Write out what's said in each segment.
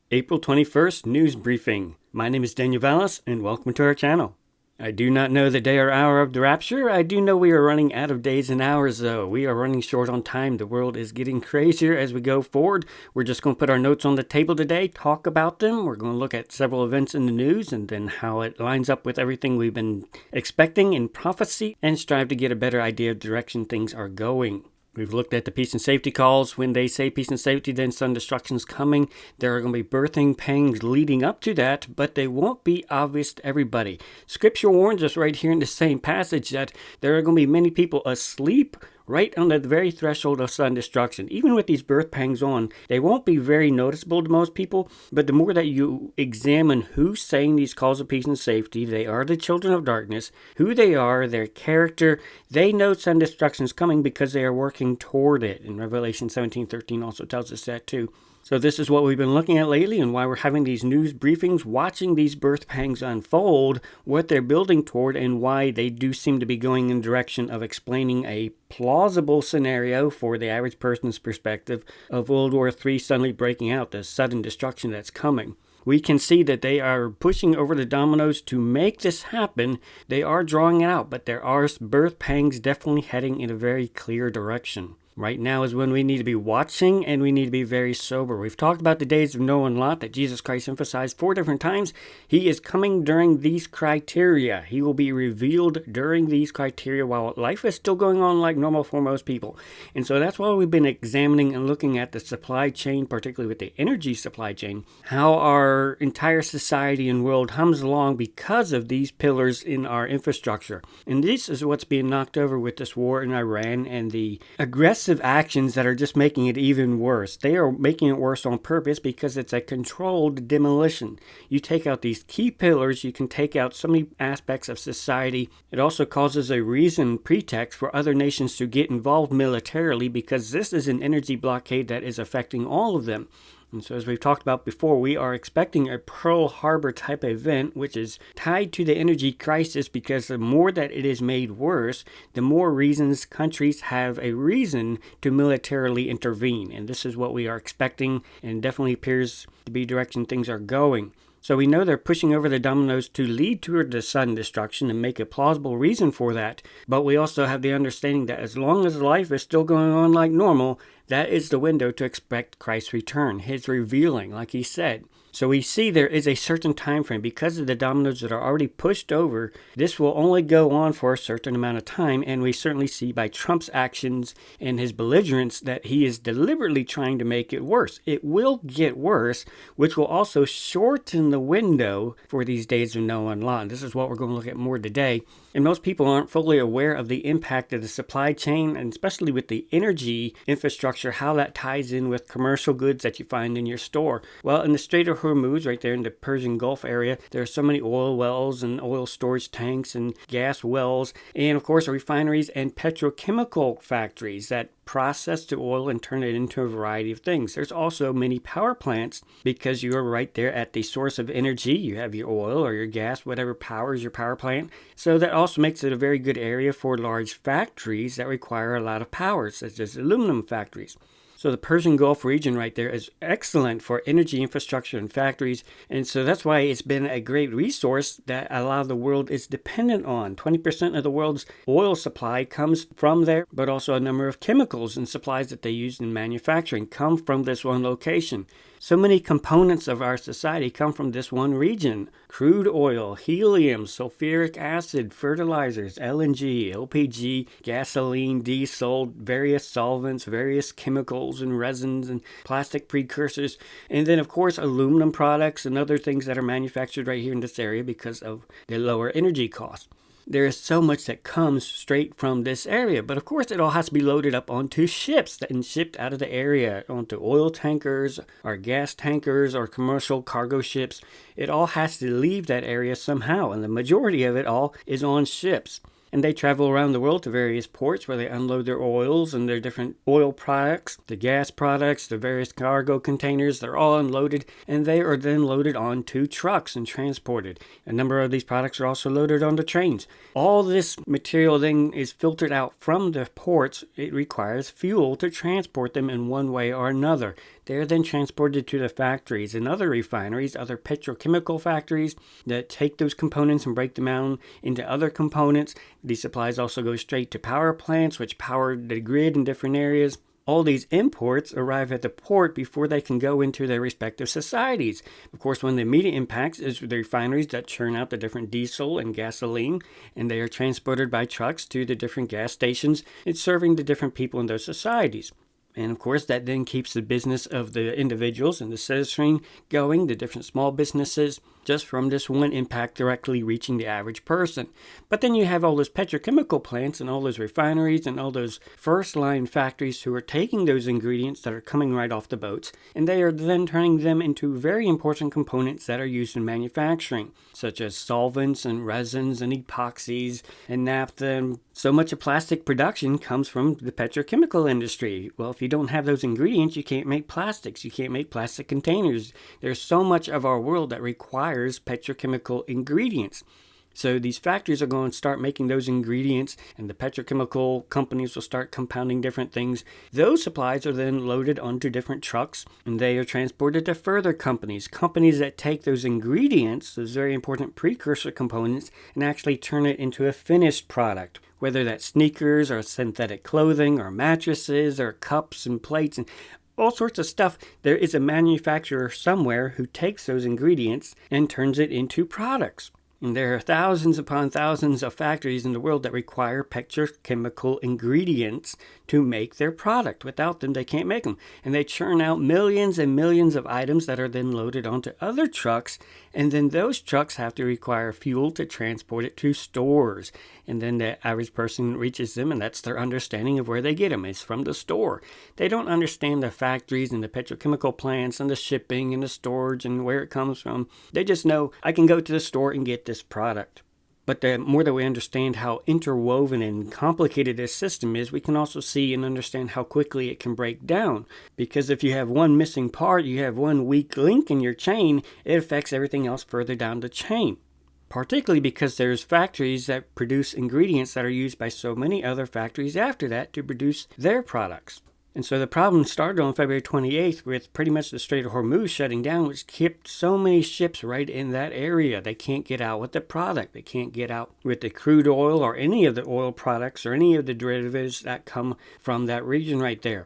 April 21st News Briefing. My name is Daniel Valles, and welcome to our channel. I do not know the day or hour of the rapture. I do know we are running out of days and hours, though. We are running short on time. The world is getting crazier as we go forward. We're just going to put our notes on the table today, talk about them. We're going to look at several events in the news and then how it lines up with everything we've been expecting in prophecy and strive to get a better idea of the direction things are going. We've looked at the peace and safety calls. When they say peace and safety, then sudden destruction is coming. There are going to be birthing pangs leading up to that, but they won't be obvious to everybody. Scripture warns us right here in the same passage that there are going to be many people asleep right on the very threshold of sudden destruction. Even with these birth pangs on, they won't be very noticeable to most people, but the more that you examine who's saying these calls of peace and safety, they are the children of darkness, who they are, their character, they know sudden destruction is coming because they are working toward it. And Revelation 17:13 also tells us that too. So this is what we've been looking at lately and why we're having these news briefings, watching these birth pangs unfold, what they're building toward, and why they do seem to be going in the direction of explaining a plausible scenario for the average person's perspective of World War III suddenly breaking out, the sudden destruction that's coming. We can see that they are pushing over the dominoes to make this happen. They are drawing it out, but there are birth pangs definitely heading in a very clear direction. Right now is when we need to be watching and we need to be very sober. We've talked about the days of Noah and Lot that Jesus Christ emphasized 4 different times. He is coming during these criteria. He will be revealed during these criteria while life is still going on like normal for most people. And so that's why we've been examining and looking at the supply chain, particularly with the energy supply chain, how our entire society and world hums along because of these pillars in our infrastructure. And this is what's being knocked over with this war in Iran and the aggressive actions that are just making it even worse. They are making it worse on purpose because it's a controlled demolition. You take out these key pillars, you can take out so many aspects of society. It also causes a pretext for other nations to get involved militarily because this is an energy blockade that is affecting all of them. And so as we've talked about before, we are expecting a Pearl Harbor type event, which is tied to the energy crisis because the more that it is made worse, the more reasons countries have a reason to militarily intervene. And this is what we are expecting and definitely appears to be the direction things are going. So we know they're pushing over the dominoes to lead toward the sudden destruction and make a plausible reason for that. But we also have the understanding that as long as life is still going on like normal, that is the window to expect Christ's return, his revealing, like he said. So we see there is a certain time frame because of the dominoes that are already pushed over. This will only go on for a certain amount of time, and we certainly see by Trump's actions and his belligerence that he is deliberately trying to make it worse. It will get worse, which will also shorten the window for these days of Noah and Lot. This is what we're going to look at more today. And most people aren't fully aware of the impact of the supply chain, and especially with the energy infrastructure, how that ties in with commercial goods that you find in your store. Well, in the Strait of Hormuz, right there in the Persian Gulf area, there are so many oil wells and oil storage tanks and gas wells, and of course refineries and petrochemical factories that process the oil and turn it into a variety of things. There's also many power plants because you are right there at the source of energy. You have your oil or your gas, whatever powers your power plant. So that also makes it a very good area for large factories that require a lot of power, such as aluminum factories. So the Persian Gulf region right there is excellent for energy infrastructure and factories. And so that's why it's been a great resource that a lot of the world is dependent on. 20% of the world's oil supply comes from there, but also a number of chemicals and supplies that they use in manufacturing come from this one location. So many components of our society come from this one region. Crude oil, helium, sulfuric acid, fertilizers, LNG, LPG, gasoline, diesel, various solvents, various chemicals and resins and plastic precursors. And then, of course, aluminum products and other things that are manufactured right here in this area because of the lower energy costs. There is so much that comes straight from this area, but of course it all has to be loaded up onto ships and shipped out of the area onto oil tankers or gas tankers or commercial cargo ships. It all has to leave that area somehow, and the majority of it all is on ships. And they travel around the world to various ports where they unload their oils and their different oil products, the gas products, the various cargo containers. They're all unloaded, and they are then loaded onto trucks and transported. A number of these products are also loaded onto trains. All this material then is filtered out from the ports. It requires fuel to transport them in one way or another. They are then transported to the factories and other refineries, other petrochemical factories that take those components and break them down into other components. These supplies also go straight to power plants, which power the grid in different areas. All these imports arrive at the port before they can go into their respective societies. Of course, one of the immediate impacts is the refineries that churn out the different diesel and gasoline, and they are transported by trucks to the different gas stations and serving the different people in those societies. And of course, that then keeps the business of the individuals and the citizenry going, the different small businesses, just from this one impact directly reaching the average person. But then you have all those petrochemical plants and all those refineries and all those first-line factories who are taking those ingredients that are coming right off the boats, and they are then turning them into very important components that are used in manufacturing, such as solvents and resins and epoxies and naphtha. And so much of plastic production comes from the petrochemical industry. Well, if you don't have those ingredients, you can't make plastics. You can't make plastic containers. There's so much of our world that requires petrochemical ingredients. So these factories are going to start making those ingredients, and the petrochemical companies will start compounding different things. Those supplies are then loaded onto different trucks, and they are transported to further companies that take those ingredients, those very important precursor components, and actually turn it into a finished product. Whether that's sneakers or synthetic clothing or mattresses or cups and plates and all sorts of stuff, there is a manufacturer somewhere who takes those ingredients and turns it into products. And there are thousands upon thousands of factories in the world that require petrochemical ingredients to make their product. Without them, they can't make them. And they churn out millions and millions of items that are then loaded onto other trucks. And then those trucks have to require fuel to transport it to stores. And then the average person reaches them, and that's their understanding of where they get them. It's from the store. They don't understand the factories and the petrochemical plants and the shipping and the storage and where it comes from. They just know, I can go to the store and get this product. But the more that we understand how interwoven and complicated this system is, we can also see and understand how quickly it can break down. Because if you have one missing part, you have one weak link in your chain, it affects everything else further down the chain. Particularly because there's factories that produce ingredients that are used by so many other factories after that to produce their products. And so the problem started on February 28th with pretty much the Strait of Hormuz shutting down, which kept so many ships right in that area. They can't get out with the product. They can't get out with the crude oil or any of the oil products or any of the derivatives that come from that region right there.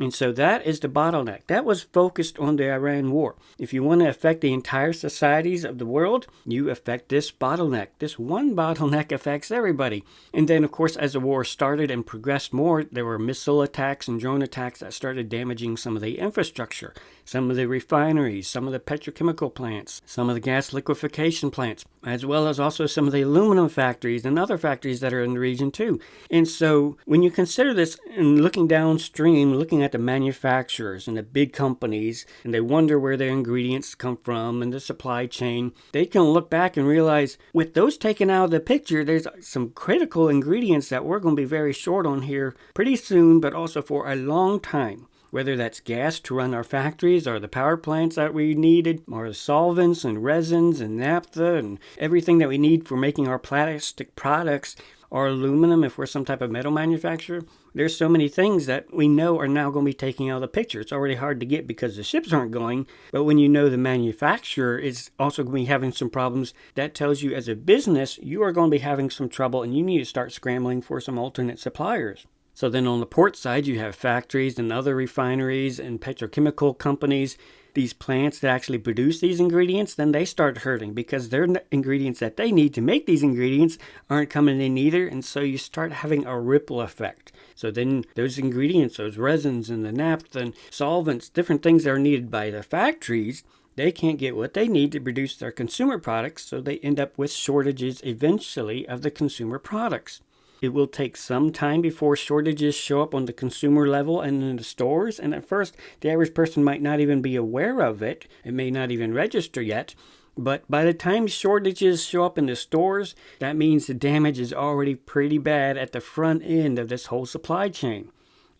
And so that is the bottleneck. That was focused on the Iran war. If you want to affect the entire societies of the world, you affect this bottleneck. This one bottleneck affects everybody. And then, of course, as the war started and progressed more, there were missile attacks and drone attacks that started damaging some of the infrastructure, some of the refineries, some of the petrochemical plants, some of the gas liquefaction plants, as well as also some of the aluminum factories and other factories that are in the region too. And so when you consider this and looking downstream, looking at the manufacturers and the big companies, and they wonder where their ingredients come from and the supply chain, they can look back and realize with those taken out of the picture, there's some critical ingredients that we're going to be very short on here pretty soon, but also for a long time. Whether that's gas to run our factories or the power plants that we needed, or the solvents and resins and naphtha and everything that we need for making our plastic products, or aluminum if we're some type of metal manufacturer. There's so many things that we know are now going to be taking out of the picture. It's already hard to get because the ships aren't going, but when you know the manufacturer is also going to be having some problems, that tells you as a business, you are going to be having some trouble and you need to start scrambling for some alternate suppliers. So then on the port side, you have factories and other refineries and petrochemical companies, these plants that actually produce these ingredients, then they start hurting because their ingredients that they need to make these ingredients aren't coming in either. And so you start having a ripple effect. So then those ingredients, those resins and the naphtha and solvents, different things that are needed by the factories, they can't get what they need to produce their consumer products. So they end up with shortages eventually of the consumer products. It will take some time before shortages show up on the consumer level and in the stores. And at first, the average person might not even be aware of it. It may not even register yet. But by the time shortages show up in the stores, that means the damage is already pretty bad at the front end of this whole supply chain.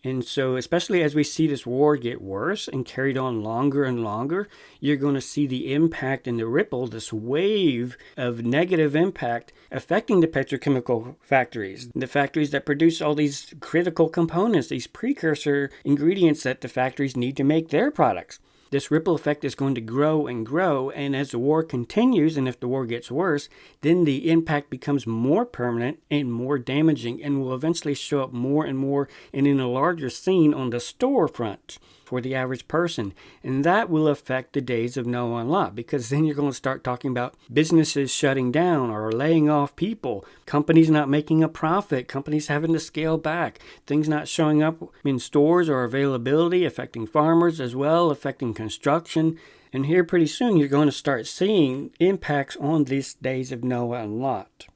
And so, especially as we see this war get worse and carried on longer and longer, you're going to see the impact and the ripple, this wave of negative impact affecting the petrochemical factories, the factories that produce all these critical components, these precursor ingredients that the factories need to make their products. This ripple effect is going to grow and grow, and as the war continues, and if the war gets worse, then the impact becomes more permanent and more damaging and will eventually show up more and more and in a larger scene on the storefront for the average person. And that will affect the days of Noah and Lot, because then you're going to start talking about businesses shutting down or laying off people, companies not making a profit, companies having to scale back, things not showing up in stores or availability, affecting farmers as well, affecting construction. And here pretty soon you're going to start seeing impacts on these days of Noah and Lot.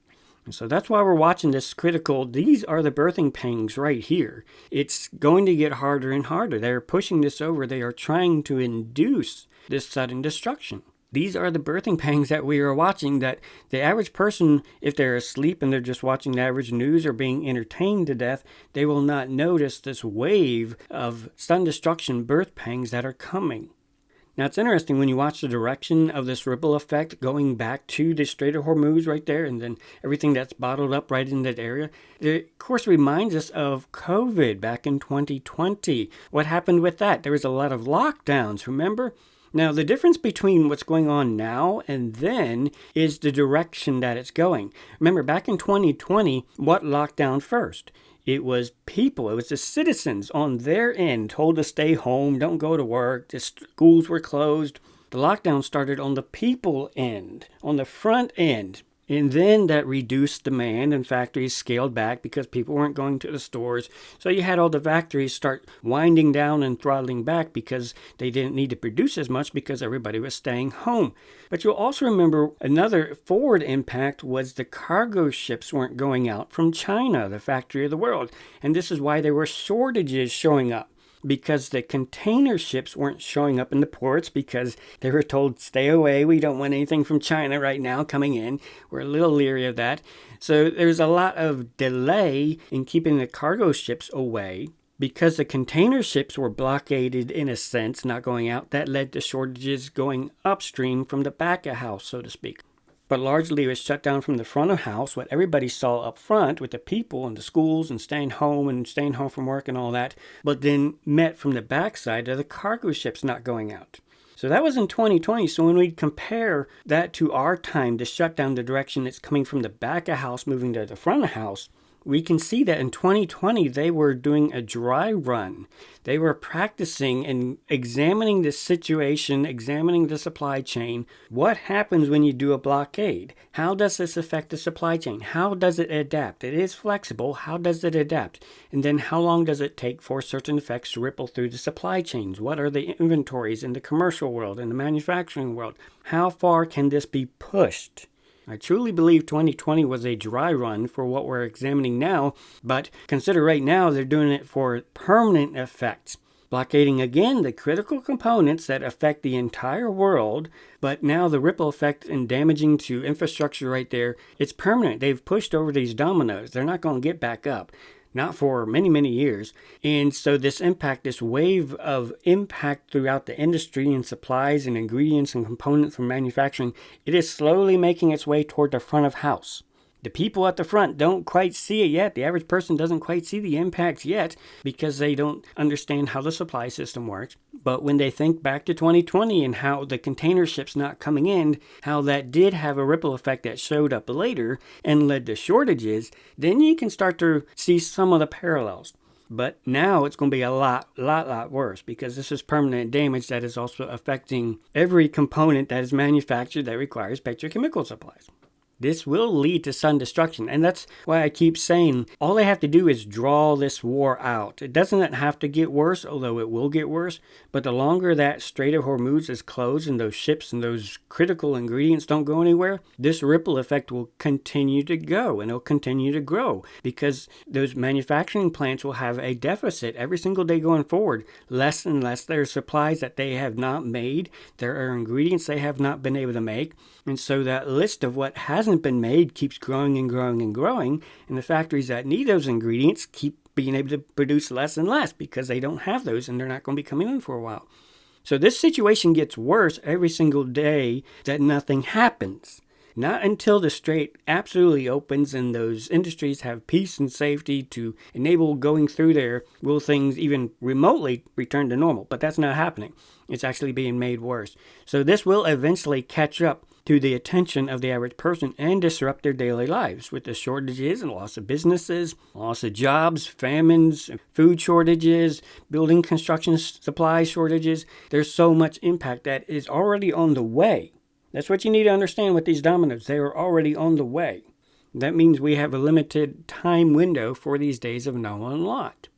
And so that's why we're watching this critical. These are the birthing pangs right here. It's going to get harder and harder. They're pushing this over. They are trying to induce this sudden destruction. These are the birthing pangs that we are watching, that the average person, if they're asleep and they're just watching the average news or being entertained to death, they will not notice this wave of sudden destruction birth pangs that are coming. Now, it's interesting when you watch the direction of this ripple effect going back to the Strait of Hormuz right there, and then everything that's bottled up right in that area. It, of course, reminds us of COVID back in 2020. What happened with that? There was a lot of lockdowns, remember? Now, the difference between what's going on now and then is the direction that it's going. Remember, back in 2020, what locked down first? It was people, it was the citizens on their end told to stay home, don't go to work, the schools were closed. The lockdown started on the people end, on the front end. And then that reduced demand and factories scaled back because people weren't going to the stores. So you had all the factories start winding down and throttling back because they didn't need to produce as much because everybody was staying home. But you'll also remember another forward impact was the cargo ships weren't going out from China, the factory of the world. And this is why there were shortages showing up, because the container ships weren't showing up in the ports because they were told, stay away, we don't want anything from China right now coming in. We're a little leery of that. So there's a lot of delay in keeping the cargo ships away. Because the container ships were blockaded in a sense, not going out, that led to shortages going upstream from the back of house, so to speak. But largely it was shut down from the front of house, what everybody saw up front with the people and the schools and staying home from work and all that, but then met from the backside of the cargo ships not going out. So that was in 2020. So when we compare that to our time, the shutdown, the direction it's coming from the back of house, moving to the front of house, we can see that in 2020, they were doing a dry run. They were practicing and examining the situation, examining the supply chain. What happens when you do a blockade? How does this affect the supply chain? How does it adapt? It is flexible. How does it adapt? And then how long does it take for certain effects to ripple through the supply chains? What are the inventories in the commercial world, in the manufacturing world? How far can this be pushed? I truly believe 2020 was a dry run for what we're examining now, but consider right now they're doing it for permanent effects. Blockading again the critical components that affect the entire world, but now the ripple effect and damaging to infrastructure right there, it's permanent. They've pushed over these dominoes. They're not going to get back up. Not for many, many years. And so this impact, this wave of impact throughout the industry and supplies and ingredients and components from manufacturing, it is slowly making its way toward the front of house. The people at the front don't quite see it yet. The average person doesn't quite see the impacts yet because they don't understand how the supply system works. But when they think back to 2020 and how the container ships not coming in, how that did have a ripple effect that showed up later and led to shortages, then you can start to see some of the parallels. But now it's going to be a lot worse because this is permanent damage that is also affecting every component that is manufactured that requires petrochemical supplies. This will lead to sudden destruction, and that's why I keep saying all they have to do is draw this war out. It doesn't have to get worse, although it will get worse, but the longer that Strait of Hormuz is closed and those ships and those critical ingredients don't go anywhere, this ripple effect will continue to go, and it'll continue to grow, because those manufacturing plants will have a deficit every single day going forward. Less and less there are supplies that they have not made, there are ingredients they have not been able to make, and so that list of what hasn't been made keeps growing and growing and growing, and the factories that need those ingredients keep being able to produce less and less because they don't have those and they're not going to be coming in for a while. So this situation gets worse every single day that nothing happens. Not until the strait absolutely opens and those industries have peace and safety to enable going through there will things even remotely return to normal. But that's not happening. It's actually being made worse. So this will eventually catch up to the attention of the average person and disrupt their daily lives with the shortages and loss of businesses, loss of jobs, famines, food shortages, building construction supply shortages. There's so much impact that is already on the way. That's what you need to understand with these dominoes. They are already on the way. That means we have a limited time window for these days of no unlocked.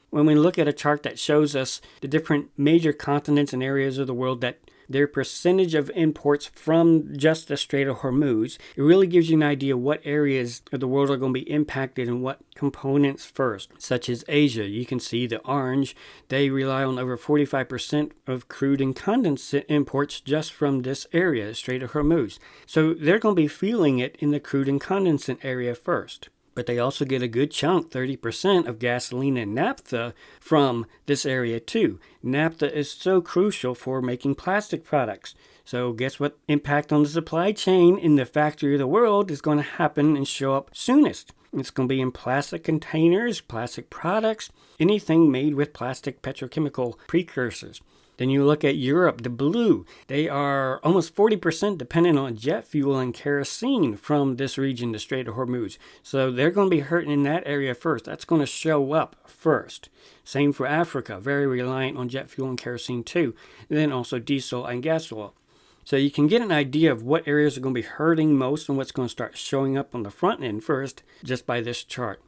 When we look at a chart that shows us the different major continents and areas of the world that their percentage of imports from just the Strait of Hormuz, it really gives you an idea what areas of the world are going to be impacted and what components first, such as Asia. You can see the orange. They rely on over 45% of crude and condensate imports just from this area, the Strait of Hormuz. So they're going to be feeling it in the crude and condensate area first. But they also get a good chunk, 30% of gasoline and naphtha from this area too. Naphtha is so crucial for making plastic products. So guess what impact on the supply chain in the factory of the world is going to happen and show up soonest? It's going to be in plastic containers, plastic products, anything made with plastic petrochemical precursors. Then you look at Europe, the blue. They are almost 40% dependent on jet fuel and kerosene from this region, the Strait of Hormuz. So they're going to be hurting in that area first. That's going to show up first. Same for Africa, very reliant on jet fuel and kerosene too. And then also diesel and gas oil. So you can get an idea of what areas are going to be hurting most and what's going to start showing up on the front end first just by this chart.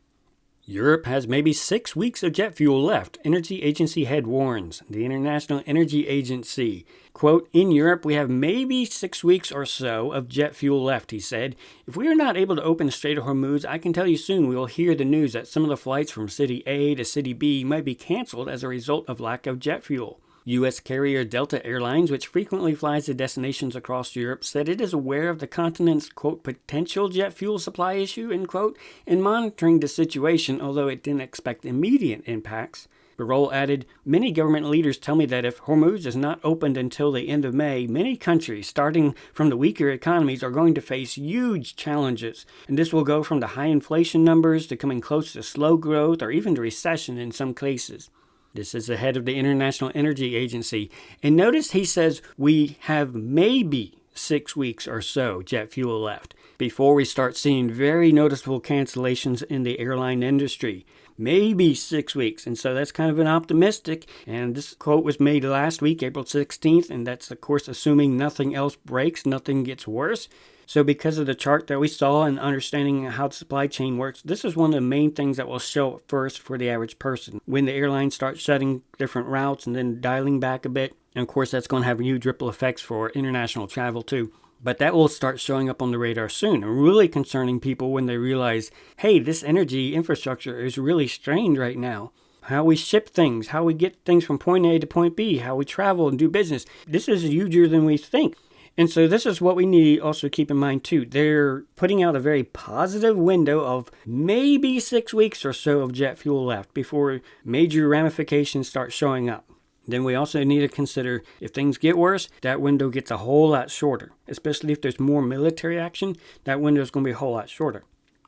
Europe has maybe 6 weeks of jet fuel left. Energy Agency head warns. The International Energy Agency, quote, in Europe we have maybe 6 weeks or so of jet fuel left, he said. If we are not able to open the Strait of Hormuz, I can tell you soon we will hear the news that some of the flights from City A to City B might be canceled as a result of lack of jet fuel. U.S. carrier Delta Airlines, which frequently flies to destinations across Europe, said it is aware of the continent's, quote, potential jet fuel supply issue, end quote, and monitoring the situation, although it didn't expect immediate impacts. Barol added, many government leaders tell me that if Hormuz is not opened until the end of May, many countries, starting from the weaker economies, are going to face huge challenges. And this will go from the high inflation numbers to coming close to slow growth or even to recession in some cases. This is the head of the International Energy Agency. And notice he says we have maybe 6 weeks or so jet fuel left before we start seeing very noticeable cancellations in the airline industry. Maybe 6 weeks. And so that's kind of an optimistic. And this quote was made last week, April 16th. And that's, of course, assuming nothing else breaks, nothing gets worse. So because of the chart that we saw and understanding how the supply chain works, this is one of the main things that will show up first for the average person. When the airlines start shutting different routes and then dialing back a bit, and of course that's going to have huge ripple effects for international travel too. But that will start showing up on the radar soon and really concerning people when they realize, hey, this energy infrastructure is really strained right now. How we ship things, how we get things from point A to point B, how we travel and do business. This is huger than we think. And so this is what we need to also keep in mind too. They're putting out a very positive window of maybe 6 weeks or so of jet fuel left before major ramifications start showing up. Then we also need to consider if things get worse, that window gets a whole lot shorter. Especially if there's more military action, that window is going to be a whole lot shorter.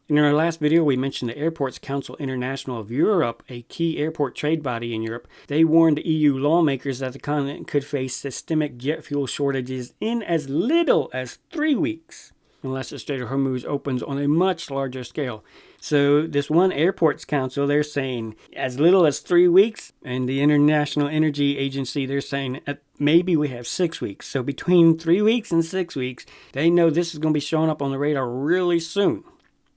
In our last video, we mentioned the Airports Council International of Europe, a key airport trade body in Europe. They warned EU lawmakers that the continent could face systemic jet fuel shortages in as little as 3 weeks, unless the Strait of Hormuz opens on a much larger scale. So this one Airports Council, they're saying as little as 3 weeks, and the International Energy Agency, they're saying maybe we have 6 weeks. So between 3 weeks and 6 weeks, they know this is going to be showing up on the radar really soon.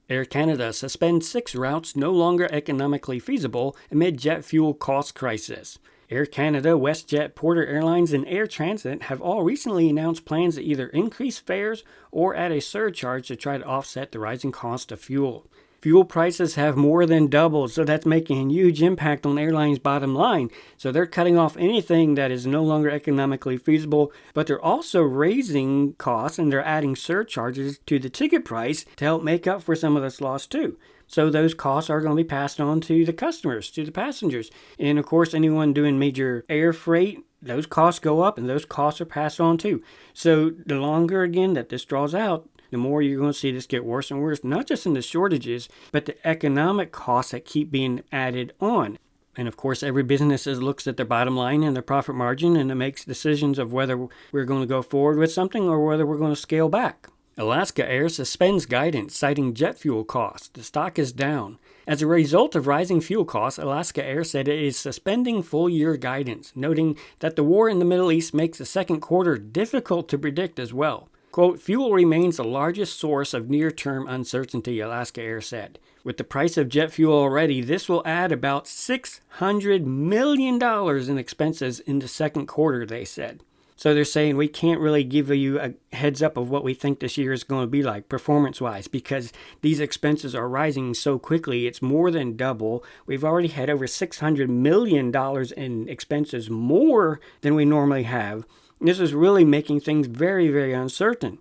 Air Canada suspends 6 routes no longer economically feasible amid jet fuel cost crisis. Air Canada, WestJet, Porter Airlines, and Air Transit have all recently announced plans to either increase fares or add a surcharge to try to offset the rising cost of fuel. Fuel prices have more than doubled, so that's making a huge impact on airlines' bottom line. So they're cutting off anything that is no longer economically feasible, but they're also raising costs and they're adding surcharges to the ticket price to help make up for some of this loss too. So those costs are going to be passed on to the customers, to the passengers. And of course, anyone doing major air freight, those costs go up and those costs are passed on too. So the longer, again, that this draws out, the more you're going to see this get worse and worse, not just in the shortages, but the economic costs that keep being added on. And of course, every business looks at their bottom line and their profit margin, and it makes decisions of whether we're going to go forward with something or whether we're going to scale back. Alaska Air suspends guidance, citing jet fuel costs. The stock is down. As a result of rising fuel costs, Alaska Air said it is suspending full-year guidance, noting that the war in the Middle East makes the second quarter difficult to predict as well. Quote, fuel remains the largest source of near-term uncertainty, Alaska Air said. With the price of jet fuel already, this will add about $600 million in expenses in the second quarter, they said. So they're saying we can't really give you a heads up of what we think this year is going to be like performance-wise because these expenses are rising so quickly. It's more than double. We've already had over $600 million in expenses more than we normally have. This is really making things very, very uncertain.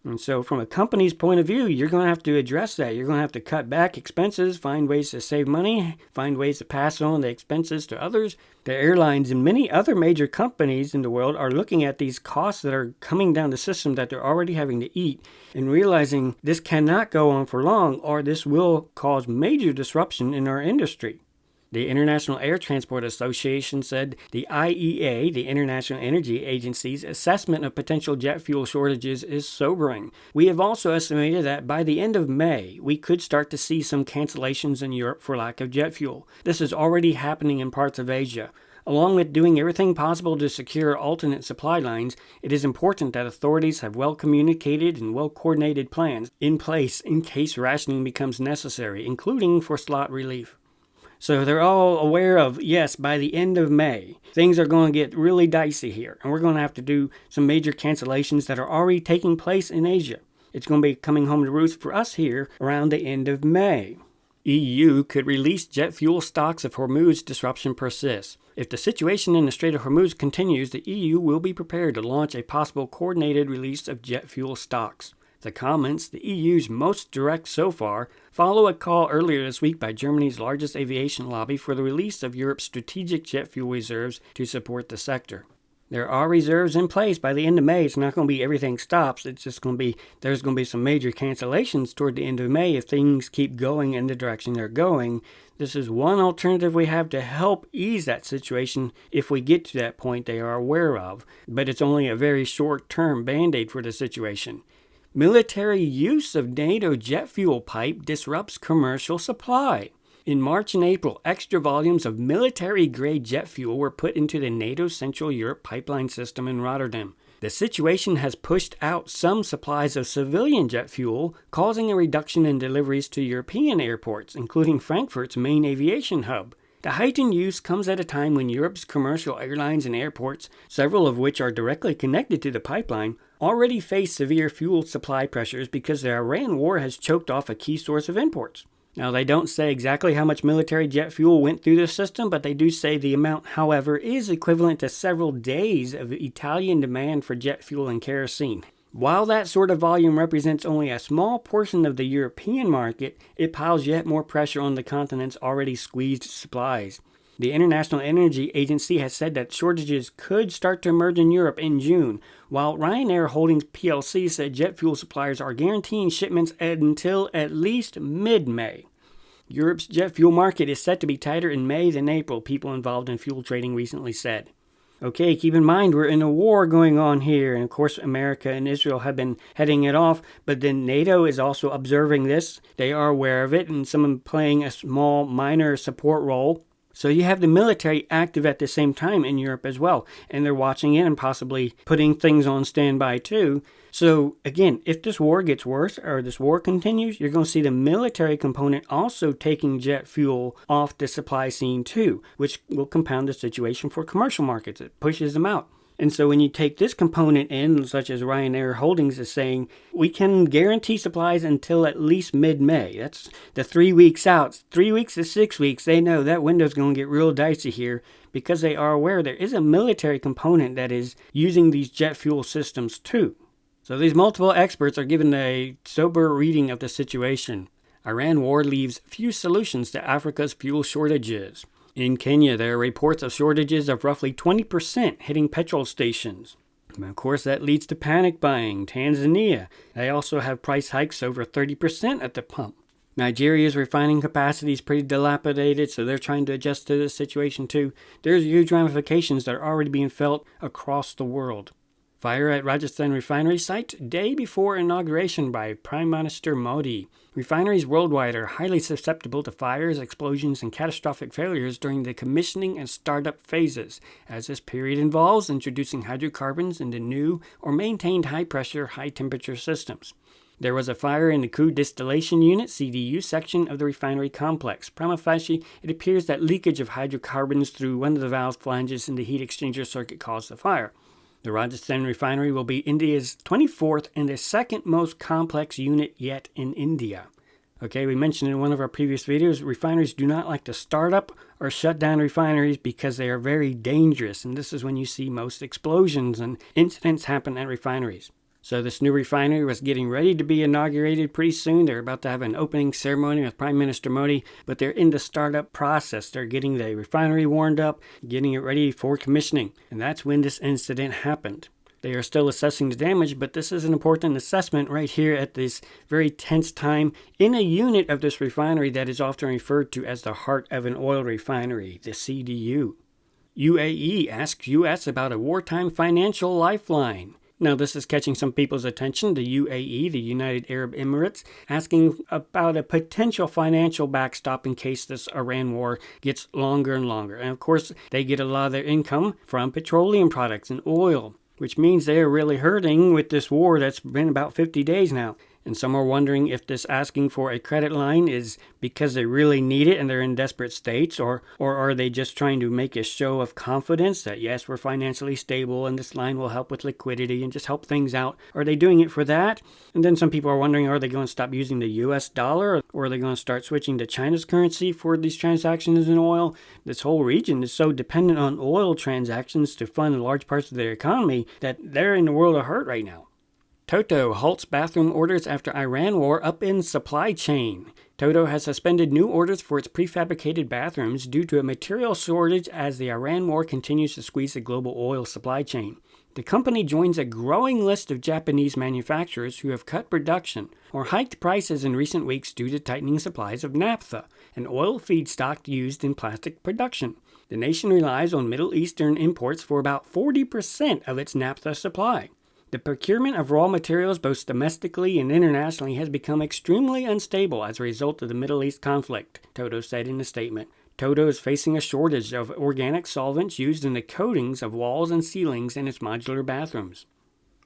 And so from a company's point of view, you're going to have to address that. You're going to have to cut back expenses, find ways to save money, find ways to pass on the expenses to others. The airlines and many other major companies in the world are looking at these costs that are coming down the system that they're already having to eat and realizing this cannot go on for long or this will cause major disruption in our industry. The International Air Transport Association said the IEA, the International Energy Agency's assessment of potential jet fuel shortages is sobering. We have also estimated that by the end of May, we could start to see some cancellations in Europe for lack of jet fuel. This is already happening in parts of Asia. Along with doing everything possible to secure alternate supply lines, it is important that authorities have well-communicated and well-coordinated plans in place in case rationing becomes necessary, including for slot relief. So they're all aware of, yes, by the end of May, things are going to get really dicey here. And we're going to have to do some major cancellations that are already taking place in Asia. It's going to be coming home to roost for us here around the end of May. EU could release jet fuel stocks if Hormuz disruption persists. If the situation in the Strait of Hormuz continues, the EU will be prepared to launch a possible coordinated release of jet fuel stocks. The comments, the EU's most direct so far, follow a call earlier this week by Germany's largest aviation lobby for the release of Europe's strategic jet fuel reserves to support the sector. There are reserves in place by the end of May. It's not going to be everything stops. It's just going to be, there's going to be some major cancellations toward the end of May if things keep going in the direction they're going. This is one alternative we have to help ease that situation if we get to that point they are aware of. But it's only a very short-term band-aid for the situation. Military use of NATO jet fuel pipe disrupts commercial supply. In March and April, extra volumes of military-grade jet fuel were put into the NATO Central Europe pipeline system in Rotterdam. The situation has pushed out some supplies of civilian jet fuel, causing a reduction in deliveries to European airports, including Frankfurt's main aviation hub. The heightened use comes at a time when Europe's commercial airlines and airports, several of which are directly connected to the pipeline, already face severe fuel supply pressures because the Iran war has choked off a key source of imports. Now, they don't say exactly how much military jet fuel went through the system, but they do say the amount, however, is equivalent to several days of Italian demand for jet fuel and kerosene. While that sort of volume represents only a small portion of the European market, it piles yet more pressure on the continent's already squeezed supplies. The International Energy Agency has said that shortages could start to emerge in Europe in June, while Ryanair Holdings plc said jet fuel suppliers are guaranteeing shipments until at least mid-May. Europe's jet fuel market is set to be tighter in May than April, people involved in fuel trading recently said. Okay, keep in mind we're in a war going on here, and of course America and Israel have been heading it off, but then NATO is also observing this. They are aware of it, and some playing a small, minor support role. So you have the military active at the same time in Europe as well, and they're watching it and possibly putting things on standby too. So again, if this war gets worse or this war continues, you're going to see the military component also taking jet fuel off the supply scene too, which will compound the situation for commercial markets. It pushes them out. And so when you take this component in, such as Ryanair Holdings is saying, we can guarantee supplies until at least mid-May. That's the 3 weeks out. 3 weeks to 6 weeks, they know that window's going to get real dicey here because they are aware there is a military component that is using these jet fuel systems too. So these multiple experts are given a sober reading of the situation. Iran war leaves few solutions to Africa's fuel shortages. In Kenya, there are reports of shortages of roughly 20% hitting petrol stations. And of course, that leads to panic buying. Tanzania, they also have price hikes over 30% at the pump. Nigeria's refining capacity is pretty dilapidated, so they're trying to adjust to this situation too. There's huge ramifications that are already being felt across the world. Fire at Rajasthan refinery site day before inauguration by Prime Minister Modi. Refineries worldwide are highly susceptible to fires, explosions, and catastrophic failures during the commissioning and startup phases, as this period involves introducing hydrocarbons into new or maintained high-pressure, high-temperature systems. There was a fire in the crude distillation unit (CDU) section of the refinery complex. Prima facie, it appears that leakage of hydrocarbons through one of the valve flanges in the heat exchanger circuit caused the fire. The Rajasthan refinery will be India's 24th and the second most complex unit yet in India. Okay, we mentioned in one of our previous videos, refineries do not like to start up or shut down refineries because they are very dangerous, and this is when you see most explosions and incidents happen at refineries. So this new refinery was getting ready to be inaugurated pretty soon. They're about to have an opening ceremony with Prime Minister Modi, but they're in the startup process. They're getting the refinery warmed up, getting it ready for commissioning, and that's when this incident happened. They are still assessing the damage, but this is an important assessment right here at this very tense time in a unit of this refinery that is often referred to as the heart of an oil refinery, the CDU. UAE asks U.S. about a wartime financial lifeline. Now, this is catching some people's attention. The UAE, the United Arab Emirates, asking about a potential financial backstop in case this Iran war gets longer and longer. And of course, they get a lot of their income from petroleum products and oil, which means they are really hurting with this war that's been about 50 days now. And some are wondering if this asking for a credit line is because they really need it and they're in desperate states, or are they just trying to make a show of confidence that, yes, we're financially stable and this line will help with liquidity and just help things out? Are they doing it for that? And then some people are wondering, are they going to stop using the US dollar, or are they going to start switching to China's currency for these transactions in oil? This whole region is so dependent on oil transactions to fund large parts of their economy that they're in a world of hurt right now. Toto halts bathroom orders after Iran war upends supply chain. Toto has suspended new orders for its prefabricated bathrooms due to a material shortage as the Iran war continues to squeeze the global oil supply chain. The company joins a growing list of Japanese manufacturers who have cut production or hiked prices in recent weeks due to tightening supplies of naphtha, an oil feedstock used in plastic production. The nation relies on Middle Eastern imports for about 40% of its naphtha supply. The procurement of raw materials both domestically and internationally has become extremely unstable as a result of the Middle East conflict, Toto said in a statement. Toto is facing a shortage of organic solvents used in the coatings of walls and ceilings in its modular bathrooms.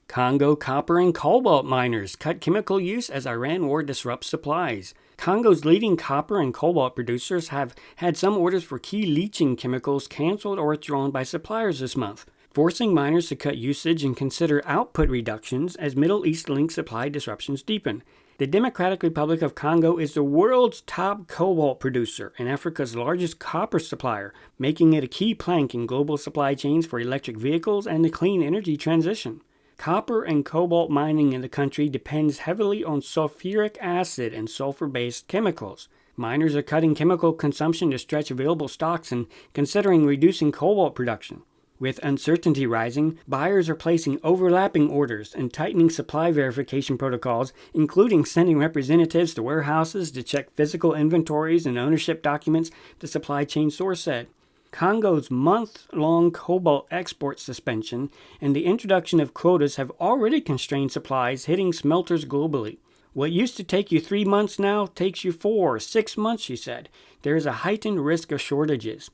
Congo copper and cobalt miners cut chemical use as Iran war disrupts supplies. Congo's leading copper and cobalt producers have had some orders for key leaching chemicals canceled or withdrawn by suppliers this month, forcing miners to cut usage and consider output reductions as Middle East-linked supply disruptions deepen. The Democratic Republic of Congo is the world's top cobalt producer and Africa's largest copper supplier, making it a key plank in global supply chains for electric vehicles and the clean energy transition. Copper and cobalt mining in the country depends heavily on sulfuric acid and sulfur-based chemicals. Miners are cutting chemical consumption to stretch available stocks and considering reducing cobalt production. With uncertainty rising, buyers are placing overlapping orders and tightening supply verification protocols, including sending representatives to warehouses to check physical inventories and ownership documents, the supply chain source said. Congo's month-long cobalt export suspension and the introduction of quotas have already constrained supplies, hitting smelters globally. What used to take you 3 months now takes you 4 or 6 months, she said. There is a heightened risk of shortages.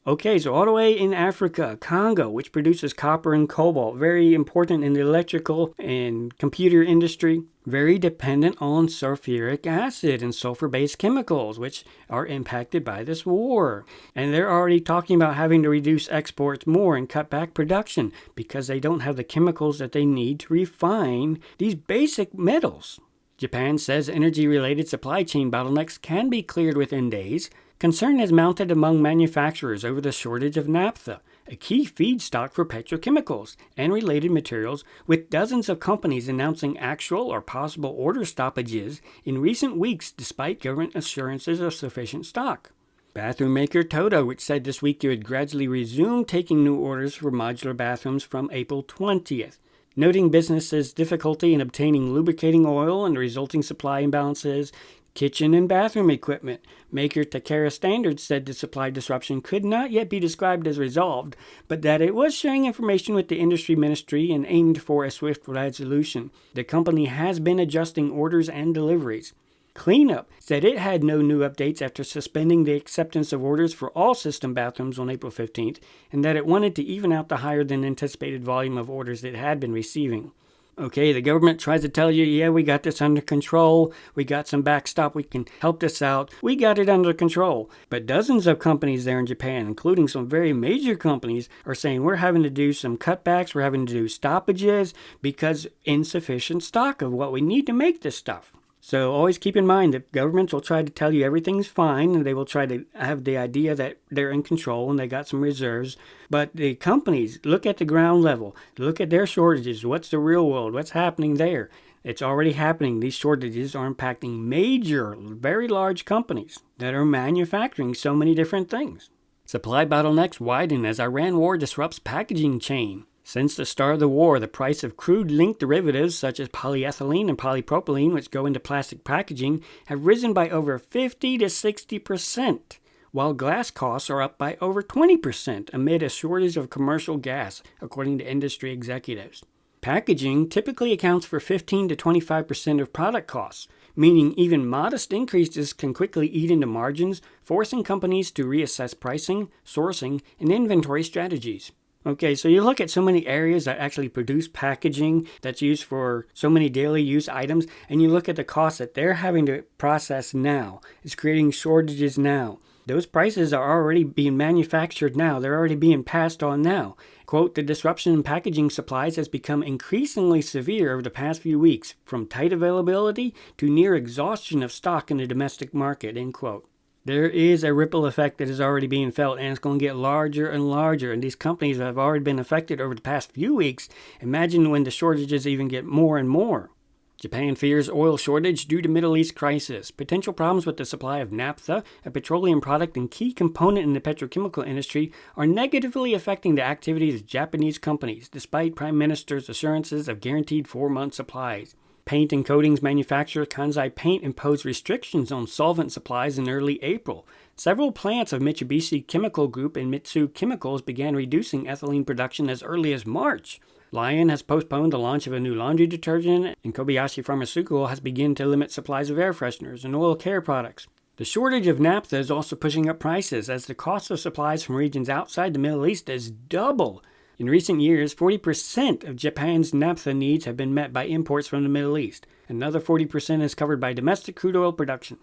Okay, so all the way in Africa, Congo, which produces copper and cobalt, very important in the electrical and computer industry, very dependent on sulfuric acid and sulfur-based chemicals, which are impacted by this war. And they're already talking about having to reduce exports more and cut back production because they don't have the chemicals that they need to refine these basic metals. Japan says energy-related supply chain bottlenecks can be cleared within days. Concern has mounted among manufacturers over the shortage of naphtha, a key feedstock for petrochemicals and related materials, with dozens of companies announcing actual or possible order stoppages in recent weeks despite government assurances of sufficient stock. Bathroom maker Toto, which said this week it would gradually resume taking new orders for modular bathrooms from April 20th. Noting businesses' difficulty in obtaining lubricating oil and the resulting supply imbalances, kitchen and bathroom equipment maker Takara Standards said the supply disruption could not yet be described as resolved, but that it was sharing information with the industry ministry and aimed for a swift resolution. The company has been adjusting orders and deliveries. Cleanup said it had no new updates after suspending the acceptance of orders for all system bathrooms on April 15th, and that it wanted to even out the higher than anticipated volume of orders it had been receiving. Okay, the government tries to tell you, yeah, we got this under control. We got some backstop. We can help this out. We got it under control. But dozens of companies there in Japan, including some very major companies, are saying we're having to do some cutbacks. We're having to do stoppages because insufficient stock of what we need to make this stuff. So always keep in mind that governments will try to tell you everything's fine, and they will try to have the idea that they're in control and they got some reserves. But the companies, look at the ground level. Look at their shortages. What's the real world? What's happening there? It's already happening. These shortages are impacting major, very large companies that are manufacturing so many different things. Supply bottlenecks widen as Iran war disrupts packaging chain. Since the start of the war, the price of crude-linked derivatives such as polyethylene and polypropylene, which go into plastic packaging, have risen by over 50 to 60%, while glass costs are up by over 20% amid a shortage of commercial gas, according to industry executives. Packaging typically accounts for 15 to 25% of product costs, meaning even modest increases can quickly eat into margins, forcing companies to reassess pricing, sourcing, and inventory strategies. Okay, so you look at so many areas that actually produce packaging that's used for so many daily use items, and you look at the costs that they're having to process now. It's creating shortages now. Those prices are already being manufactured now. They're already being passed on now. Quote, the disruption in packaging supplies has become increasingly severe over the past few weeks, from tight availability to near exhaustion of stock in the domestic market, end quote. There is a ripple effect that is already being felt, and it's going to get larger and larger. And these companies have already been affected over the past few weeks. Imagine when the shortages even get more and more. Japan fears oil shortage due to Middle East crisis. Potential problems with the supply of naphtha, a petroleum product and key component in the petrochemical industry, are negatively affecting the activities of Japanese companies, despite Prime Minister's assurances of guaranteed 4-month supplies. Paint and coatings manufacturer Kansai Paint imposed restrictions on solvent supplies in early April. Several plants of Mitsubishi Chemical Group and Mitsui Chemicals began reducing ethylene production as early as March. Lion has postponed the launch of a new laundry detergent, and Kobayashi Pharmaceutical has begun to limit supplies of air fresheners and oil care products. The shortage of naphtha is also pushing up prices, as the cost of supplies from regions outside the Middle East is double. In recent years, 40% of Japan's naphtha needs have been met by imports from the Middle East. Another 40% is covered by domestic crude oil production.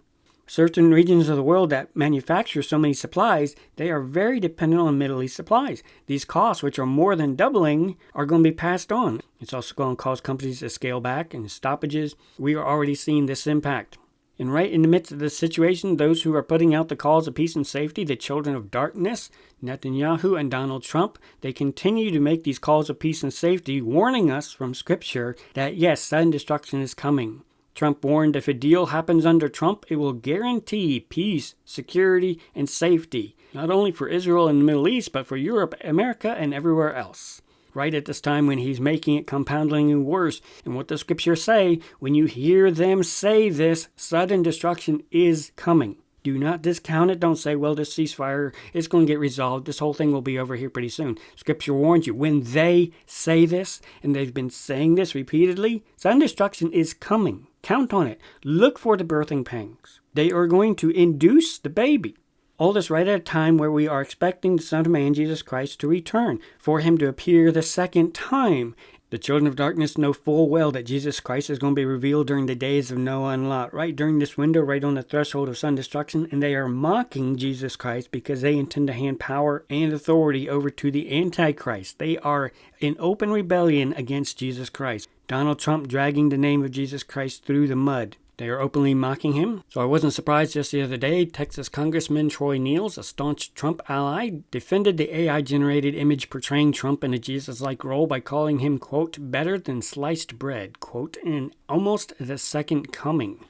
Certain regions of the world that manufacture so many supplies, they are very dependent on Middle East supplies. These costs, which are more than doubling, are going to be passed on. It's also going to cause companies to scale back and stoppages. We are already seeing this impact. And right in the midst of this situation, those who are putting out the calls of peace and safety, the children of darkness, Netanyahu and Donald Trump, they continue to make these calls of peace and safety, warning us from Scripture that yes, sudden destruction is coming. Trump warned if a deal happens under Trump, it will guarantee peace, security, and safety, not only for Israel and the Middle East, but for Europe, America, and everywhere else. Right at this time when he's making it compoundingly worse. And what the Scriptures say, when you hear them say this, sudden destruction is coming. Do not discount it. Don't say, well, this ceasefire is going to get resolved. This whole thing will be over here pretty soon. Scripture warns you, when they say this, and they've been saying this repeatedly, sudden destruction is coming. Count on it. Look for the birthing pangs. They are going to induce the baby. All this right at a time where we are expecting the Son of Man, Jesus Christ, to return, for him to appear the second time. The children of darkness know full well that Jesus Christ is going to be revealed during the days of Noah and Lot, right during this window, right on the threshold of sudden destruction, and they are mocking Jesus Christ because they intend to hand power and authority over to the Antichrist. They are in open rebellion against Jesus Christ. Donald Trump dragging the name of Jesus Christ through the mud. They are openly mocking him. So I wasn't surprised just the other day, Texas Congressman Troy Niels, a staunch Trump ally, defended the AI-generated image portraying Trump in a Jesus-like role by calling him, quote, better than sliced bread, quote, and almost the second coming.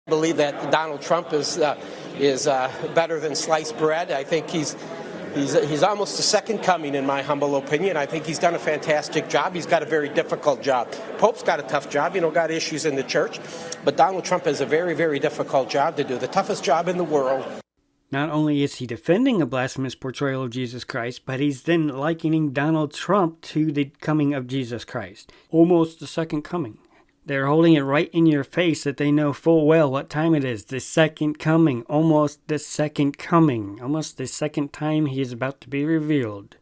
I believe that Donald Trump is better than sliced bread. I think he's almost the second coming, in my humble opinion. I think he's done a fantastic job. He's got a very difficult job. Pope's got a tough job, got issues in the church. But Donald Trump has a very, very difficult job to do, the toughest job in the world. Not only is he defending a blasphemous portrayal of Jesus Christ, but he's then likening Donald Trump to the coming of Jesus Christ. Almost the second coming. They're holding it right in your face that they know full well what time it is. The second coming. Almost the second coming. Almost the second time he is about to be revealed.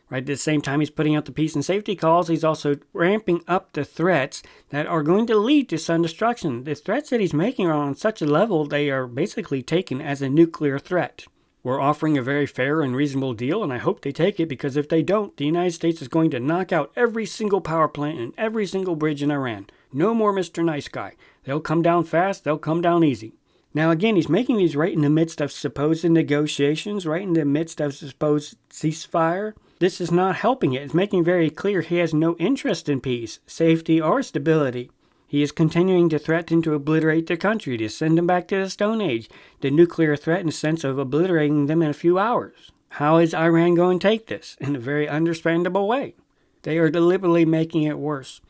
Right at the same time he's putting out the peace and safety calls, he's also ramping up the threats that are going to lead to sudden destruction. The threats that he's making are on such a level they are basically taken as a nuclear threat. We're offering a very fair and reasonable deal, and I hope they take it, because if they don't, the United States is going to knock out every single power plant and every single bridge in Iran. No more Mr. Nice Guy. They'll come down fast, they'll come down easy. Now again, he's making these right in the midst of supposed negotiations, right in the midst of supposed ceasefire. This is not helping it. It's making very clear he has no interest in peace, safety, or stability. He is continuing to threaten to obliterate the country, to send them back to the Stone Age, the nuclear threat in the sense of obliterating them in a few hours. How is Iran going to take this? In a very understandable way. They are deliberately making it worse.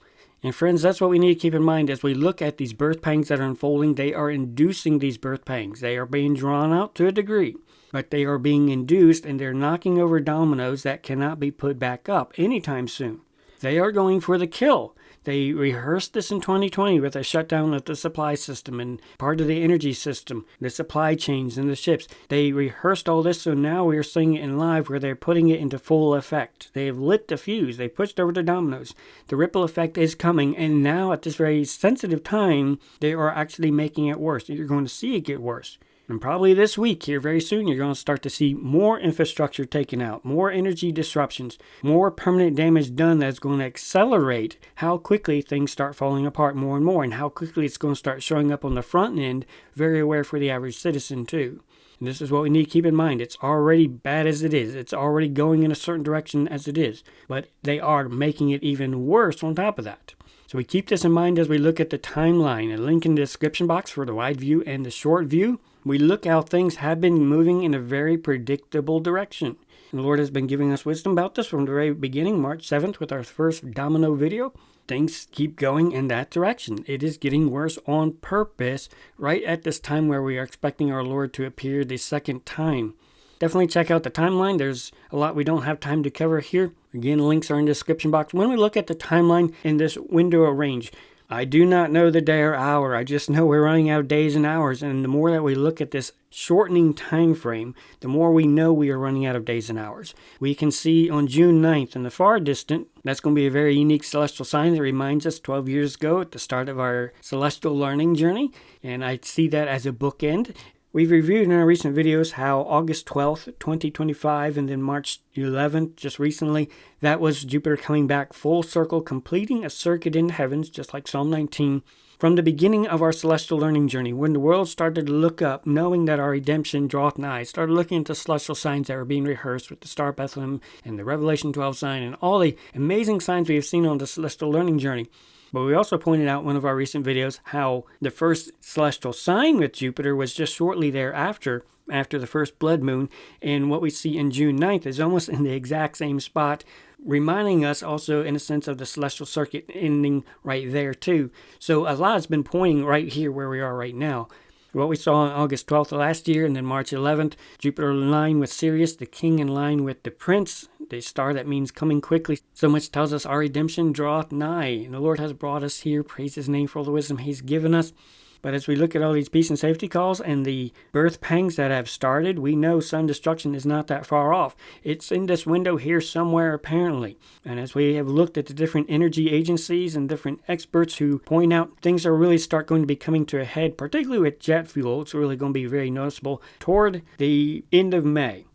And friends, that's what we need to keep in mind as we look at these birth pangs that are unfolding. They are inducing these birth pangs. They are being drawn out to a degree, but they are being induced, and they're knocking over dominoes that cannot be put back up anytime soon. They are going for the kill. They rehearsed this in 2020 with a shutdown of the supply system and part of the energy system, the supply chains and the ships. They rehearsed all this, so now we are seeing it in live where they're putting it into full effect. They have lit the fuse. They pushed over the dominoes. The ripple effect is coming, and now at this very sensitive time, they are actually making it worse. You're going to see it get worse. And probably this week, here very soon, you're going to start to see more infrastructure taken out, more energy disruptions, more permanent damage done that's going to accelerate how quickly things start falling apart more and more, and how quickly it's going to start showing up on the front end, very aware for the average citizen too. And this is what we need to keep in mind. It's already bad as it is. It's already going in a certain direction as it is. But they are making it even worse on top of that. So we keep this in mind as we look at the timeline. A link in the description box for the wide view and the short view. We look how things have been moving in a very predictable direction. And the Lord has been giving us wisdom about this from the very beginning, March 7th, with our first domino video. Things keep going in that direction. It is getting worse on purpose right at this time where we are expecting our Lord to appear the second time. Definitely check out the timeline. There's a lot we don't have time to cover here. Again, links are in the description box. When we look at the timeline in this window of range, I do not know the day or hour. I just know we're running out of days and hours. And the more that we look at this shortening time frame, the more we know we are running out of days and hours. We can see on June 9th in the far distant, that's going to be a very unique celestial sign that reminds us 12 years ago at the start of our celestial learning journey. And I see that as a bookend. We've reviewed in our recent videos how August 12th, 2025, and then March 11th, just recently, that was Jupiter coming back full circle, completing a circuit in the heavens, just like Psalm 19, from the beginning of our celestial learning journey, when the world started to look up, knowing that our redemption draweth nigh, started looking into celestial signs that were being rehearsed with the Star of Bethlehem and the Revelation 12 sign, and all the amazing signs we have seen on the celestial learning journey. But we also pointed out in one of our recent videos how the first celestial sign with Jupiter was just shortly thereafter, after the first blood moon, and what we see in June 9th is almost in the exact same spot, reminding us also in a sense of the celestial circuit ending right there too. So a lot has been pointing right here where we are right now. What we saw on August 12th of last year, and then March 11th, Jupiter in line with Sirius, the king in line with the prince, the star that means coming quickly. So much tells us our redemption draweth nigh, and the Lord has brought us here. Praise his name for all the wisdom he's given us. But as we look at all these peace and safety calls and the birth pangs that have started, we know sun destruction is not that far off. It's in this window here somewhere, apparently. And as we have looked at the different energy agencies and different experts who point out things are really start going to be coming to a head, particularly with jet fuel, it's really going to be very noticeable toward the end of May.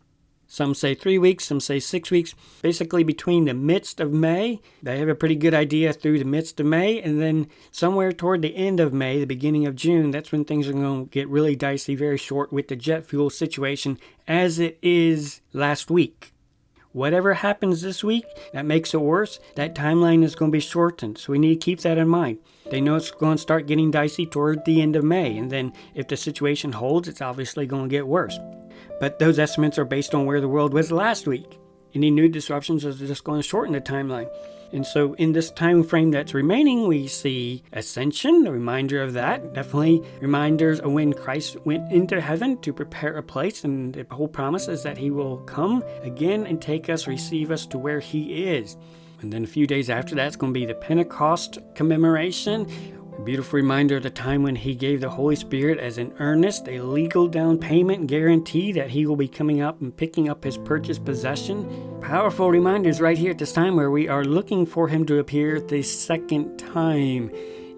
Some say 3 weeks, some say 6 weeks. Basically between the midst of May, they have a pretty good idea through the midst of May, and then somewhere toward the end of May, the beginning of June, that's when things are going to get really dicey very short with the jet fuel situation as it is last week. Whatever happens this week that makes it worse, that timeline is going to be shortened, so we need to keep that in mind. They know it's going to start getting dicey toward the end of May, and then if the situation holds, it's obviously going to get worse. But those estimates are based on where the world was last week. Any new disruptions are just going to shorten the timeline. And so in this time frame that's remaining, we see ascension, a reminder of that. Definitely reminders of when Christ went into heaven to prepare a place. And the whole promise is that he will come again and take us, receive us to where he is. And then a few days after that, it's going to be the Pentecost commemoration. A beautiful reminder of the time when he gave the Holy Spirit as an earnest, a legal down payment guarantee that he will be coming up and picking up his purchased possession. Powerful reminders right here at this time where we are looking for him to appear the second time.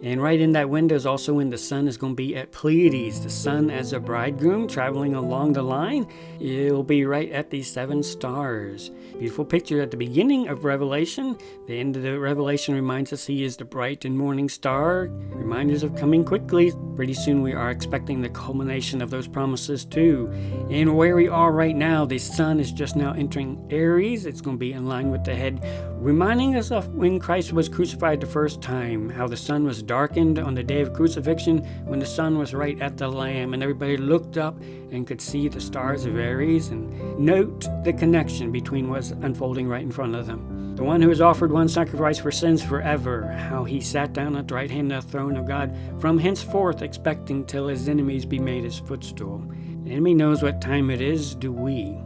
And right in that window is also when the sun is going to be at Pleiades. The sun as a bridegroom traveling along the line. It'll be right at the 7 stars. Beautiful picture at the beginning of Revelation. The end of the Revelation reminds us he is the bright and morning star. Reminders of coming quickly. Pretty soon we are expecting the culmination of those promises too. And where we are right now, the sun is just now entering Aries. It's going to be in line with the head, reminding us of when Christ was crucified the first time, how the sun was darkened on the day of crucifixion when the sun was right at the Lamb and everybody looked up and could see the stars of Aries and note the connection between what's unfolding right in front of them. The one who has offered one sacrifice for sins forever, how he sat down at the right hand of the throne of God from henceforth expecting till his enemies be made his footstool. The enemy knows what time it is, do we?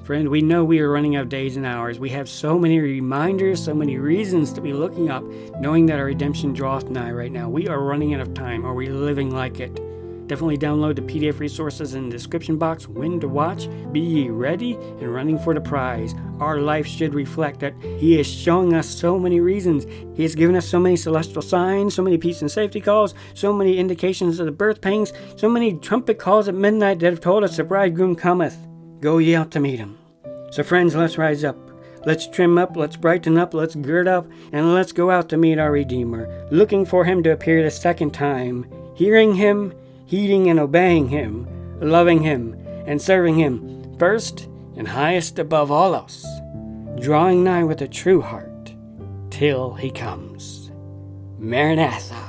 Friend, we know we are running out of days and hours. We have so many reminders, so many reasons to be looking up, knowing that our redemption draweth nigh right now. We are running out of time. Are we living like it? Definitely download the PDF resources in the description box. When to watch. Be ye ready and running for the prize. Our life should reflect that he is showing us so many reasons. He has given us so many celestial signs, so many peace and safety calls, so many indications of the birth pangs, so many trumpet calls at midnight that have told us the bridegroom cometh. Go ye out to meet him. So friends, let's rise up. Let's trim up, let's brighten up, let's gird up, and let's go out to meet our Redeemer, looking for him to appear the second time, hearing him, heeding and obeying him, loving him, and serving him first and highest above all else, drawing nigh with a true heart till he comes. Maranatha.